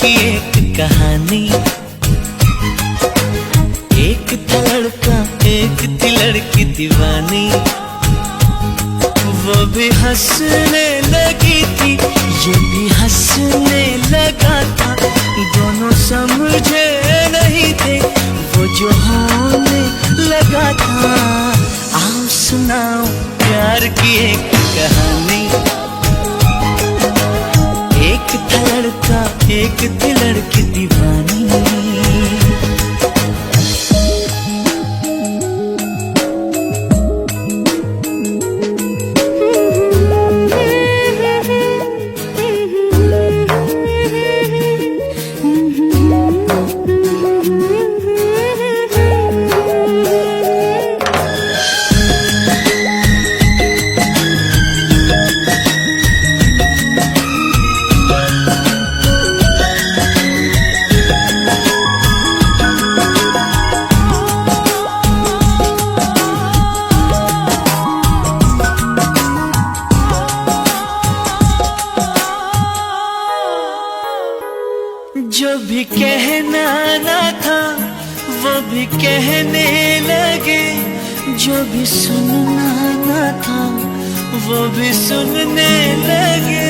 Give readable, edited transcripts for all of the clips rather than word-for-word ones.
की एक कहानी। एक था लड़का, एक थी लड़की दीवानी। वो भी हंसने लगी थी, ये भी हंसने लगा था। दोनों समझे नहीं थे वो जो होने लगा था। आओ सुनाओ प्यार की एक कहानी। एक था लड़का, एक थी लड़की दीवानी। जो भी कहना ना था वो भी कहने लगे। जो भी सुनना ना था वो भी सुनने लगे।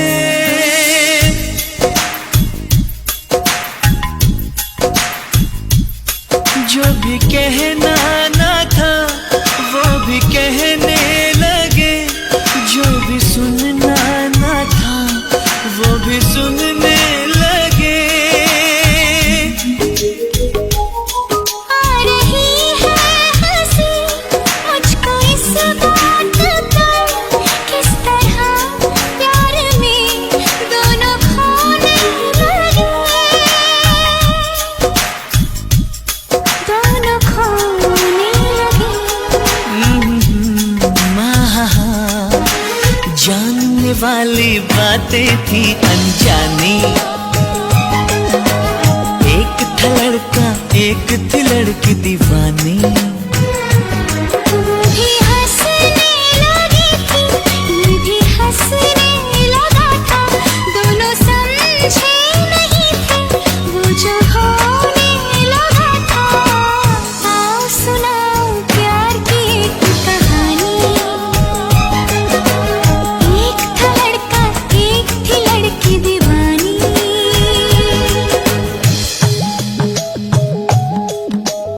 जो भी कहना ना था वो भी कहने लगे। जो भी सुनना ना था वो भी सुनने लगे। जानने वाली बातें थी अनजानी। एक था लड़का, एक थी लड़की दीवानी।